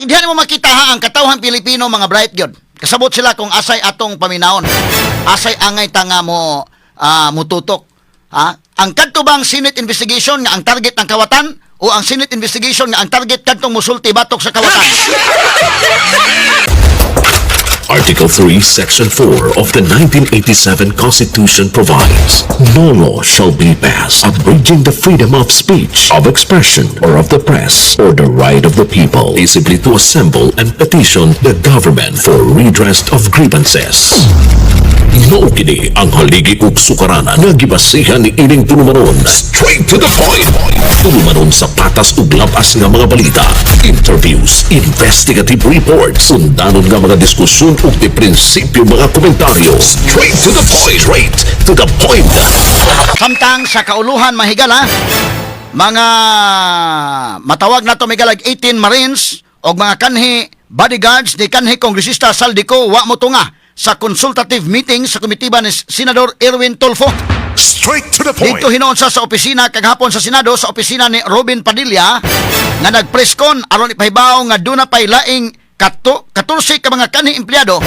Hindi mo makita ha, ang katawhan Pilipino mga bright gyud. Kasabot sila kung asay atong paminaon. Asay angay tanga mo mututok. Ha? Ang kadtubang Senate investigation nga ang target ng kawatan o ang Senate investigation nga ang target kadtong musulti batok sa kawatan. Article 3, Section 4 of the 1987 Constitution provides, no law shall be passed abridging the freedom of speech, of expression, or of the press, or the right of the people peaceably to assemble and petition the government for redress of grievances. Mao kini ang haligi ug sukaranan nga gibasihan ni ining tulumanon. Straight to the point. Tulumanon sa patas ug labas nga mga balita, interviews, investigative reports, undanon nga mga diskusyon ug di prinsipyo mga komentaryo. Straight to the point. Straight to the point. Samtang sa kauluhan mahigala, mga matawag na to migalag 18 Marines o mga kanhi bodyguards ni kanhi Kongresista Saldico wa mo tunga sa consultative meeting sa komitiba ni Senador Erwin Tulfo. Straight to the point. Dito hinuon sa opisina kaghapon sa Senado sa opisina ni Robin Padilla nga nagpreskon aron ipahibaw nga duna pay laing 14 ka mga kanhi empleyado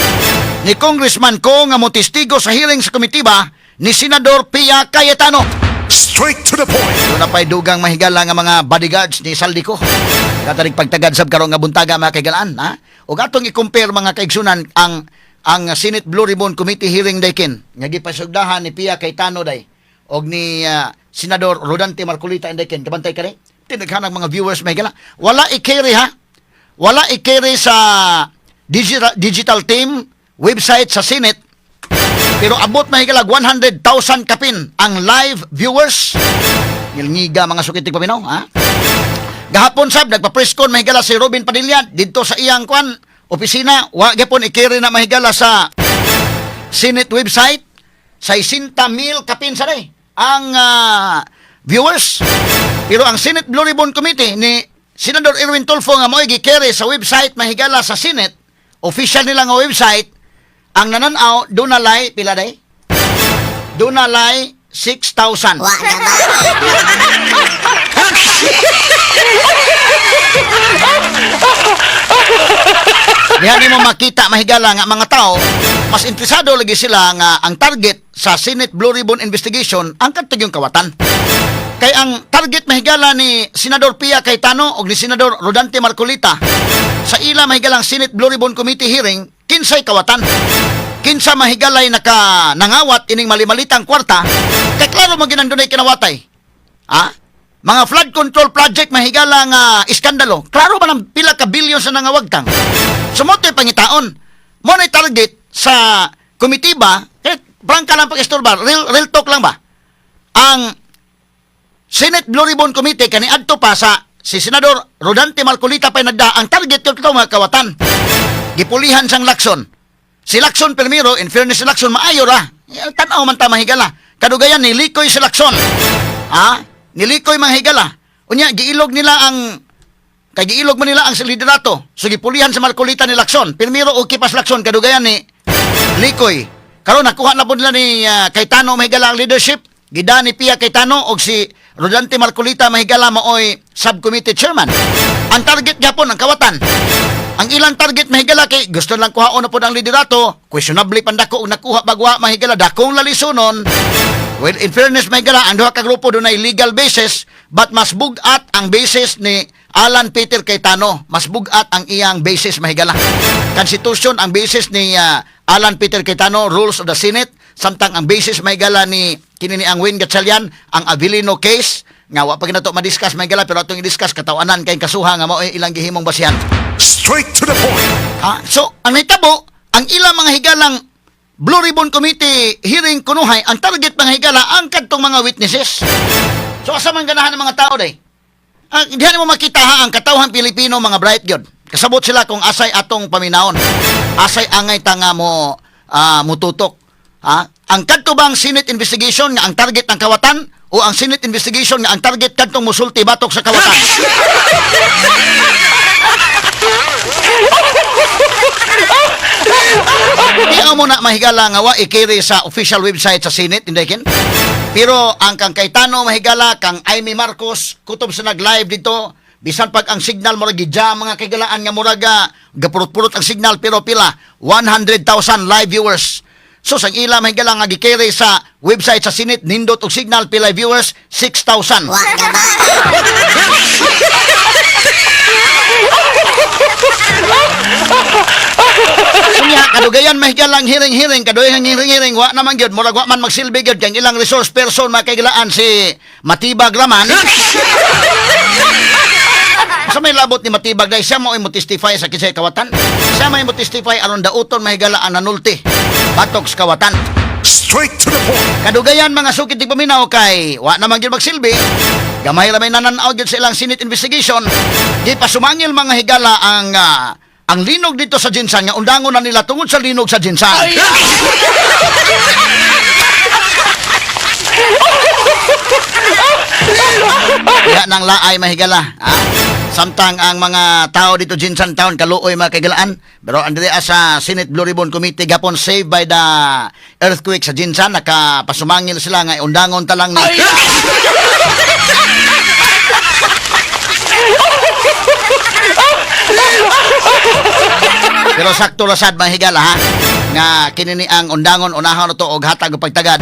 ni Congressman Ko nga motistigo sa hearing sa komitiba ni Senador Pia Cayetano. Straight to the point. Duna pay dugang mahigala nga mga bodyguards ni Saldico. Katarig pagtagad sab karon nga buntaga mga kaigalaan, ha? Ug atong i-compare mga kaigsunan ang Senate Blue Ribbon Committee hearing daykin nga gipasugdahan ni Pia Cayetano day og ni Senador Rodante Marcolita daykin kabantay kani tinaghanang mga viewers may gala wala i-carry ha wala i-carry sa digital team website sa Senate pero abot mahigala 100,000 kapin ang live viewers ngilngiga mga sukitig paminaw ha gahapon sab nagpa-press con mahigala si Robin Padilla didto sa iyang kwan opisina, wa gyapon i-carry na mahigala sa Senate website sa 60,000 kapin sa day ang viewers. Pero ang Senate Blue Ribbon Committee ni Senador Erwin Tulfo nga mo'y gi-carry sa website mahigala sa Senate, official nila nga website, ang nananaw, dunalay, pila day? Dunalay 6,000. Diyan mo makita mahigala nga mga tao, mas interesado lagi sila nga ang target sa Senate Blue Ribbon Investigation ang katong yung kawatan. Kay ang target mahigala ni Senador Pia Cayetano o ni Senador Rodante Marcolita sa ila mahigalang Senate Blue Ribbon Committee hearing, kinsay kawatan. Kinsa mahigalay nangawat ining malimalitang kwarta, kay klaro maginandunay kinawatay. Ha? Mga flood control project mahigala nga iskandalo. Klaro ba ng pila ka bilyon sa nangawagtang? Sumoto'y pangitaon. Mo na target sa komitiba, prangka lang pag-istorbar, real talk lang ba? Ang Senate Blue Ribbon Committee kaniadto pa sa si Senador Rodante Marcolita pa'y nagda, ang target ko ito mga kawatan. Gipulihan sang Lacson. Si Lacson Permiro, in fairness si Lacson, maayo ra. Tanaw man ta mahigala. Kadugayan, nilikoy si Lacson. Ha? Nilikoy mga higala. Unya, giilog mo nila ang liderato. So, gipulihan sa Marcolita ni Lacson. Pirmiro o kipas Lacson, kadugayan ni Likoy. Karon nakuha na po nila ni Cayetano mahigala ang leadership. Gida ni Pia Cayetano o si Rodante Marcolita mahigala maoy subcommittee chairman. Ang target gapon ang kawatan. Ang ilang target mahigala kay gusto lang kuhaon na po ng liderato. Questionably pandako og nakuha bagwa mahigala dakong lalisunon. Well, in fairness, may gala, ang duha ka grupo doon ay legal basis, but mas bugat ang basis ni Alan Peter Cayetano. Mas bugat ang iyang basis, mahigala. Constitution, ang basis ni Alan Peter Cayetano, Rules of the Senate, samtang ang basis, mahigala ni kinini ang Win Gatchalian, ang Avilino case, nga wa pa ginato madiscuss, mahigala, pero atong i-discuss, katawanan kayong kasuha, nga mo ilang gihimong basihan. Straight to the point. So, ang hitabo, ang ilang mga higalang Blue Ribbon Committee hearing kunuhay, ang target mga higala, ang kadtong mga witnesses. So, asa man ganahan ng mga tao day? Diyan mo makita ha, ang katawhan Pilipino, mga bright gyud. Kasabot sila kung asay atong paminaon. Asay angay tanga mo mututok. Ha? Ang kadtubang Senate investigation nga ang target ng kawatan o ang Senate investigation nga ang target kadtong musulti batok sa kawatan. Di mo na mahigala nga wa i-carry sa official website sa Senate, hindi kin? Pero ang kang Cayetano mahigala, kang Amy Marcos, kutob sa nag-live dito, bisan pag ang signal mo gidya mga kagalaan nga muraga gapurot-purot ang signal pero pila 100,000 live viewers. So sang ila mahigala nga gikere sa website sa Senate nindot og signal pila viewers 6,000. Sunya kadugayan mahigalang hiring-hiring kadugayan hiring-hiring wa naman gyud murag wa man magsilbi gyud kang ilang resource person makaigalaan si Matibag Raman. Sa may labot ni Matibag dahil siya mo testify sa kisay kawatan. Siya may testify aron dauton mahigalaan nanulti batok sa kawatan. Straight to the point. Kadugayan mga sukit ti paminaw kay wa naman gyud magsilbi. Gamay ra may nananaw gyud sa ilang Senate investigation. Di pa sumangil mga higala ang linog dito sa Jinsan nga undangon na nila tungod sa linog sa Jinsan. Kaya nang laay mahigala, ha? Samtang ang mga tao dito Jinsan Town kaluoy mga kagalaan, pero andre sa Senate Blue Ribbon Committee gapon saved by the earthquake sa Jinsan nakapasumangil sila nga undangon talang ni. Pero sakto rasad mahigala ha nga kinini ang undangon unahon to og hatag og pagtagad.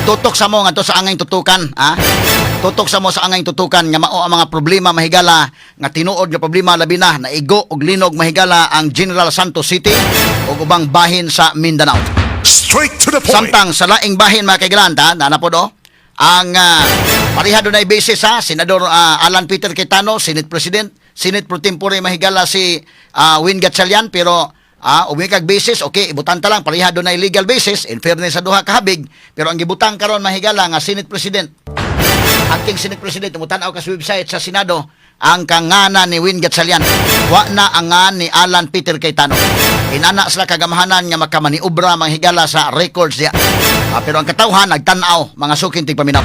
Tutok sa mo ngadto sa angay tutukan ha. Tutok sa mo sa angay tutukan nga mao ang mga problema mahigala nga tinuod nga problema labi na naigo og linog mahigala ang General Santos City ug ubang bahin sa Mindanao. Straight to the point. Samtang sa laing bahin mga kaigalanta na po do ang parihado na basis sa Senador Alan Peter Cayetano, Senate President, Senate Pro Tempore mahigala si Win Gatchalian pero umikag basis, okay, ibutan ta lang parihado na illegal basis in fairness sa duha kahabig pero ang gibutang karon mahigala nga Senate President. Acting Senate President umutan-aw ka sa website sa Senado ang kangana ni Win Gatchalian. Wa na ang ni Alan Peter Cayetano. Inana sila kagamahanan nga makamaniobra manghigala sa records diya. Pero ang katawhan nagtan-aw mga sukin tigpaminaw.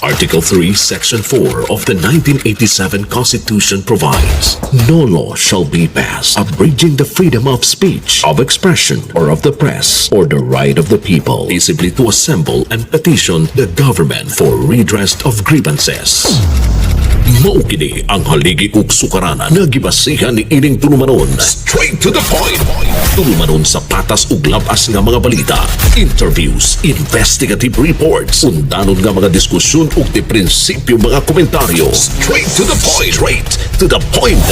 Article 3, Section 4 of the 1987 Constitution provides, no law shall be passed abridging the freedom of speech, of expression, or of the press, or the right of the people peaceably to assemble and petition the government for redress of grievances. Maukini ang haligi ug sukaranan nga gibasihan ni ining tulumanon. Straight to the point. Tulumanon sa patas ug labas nga mga balita, interviews, investigative reports, undanon nga mga diskusyon ug di prinsipyo mga komentaryo. Straight to the point. Straight to the point.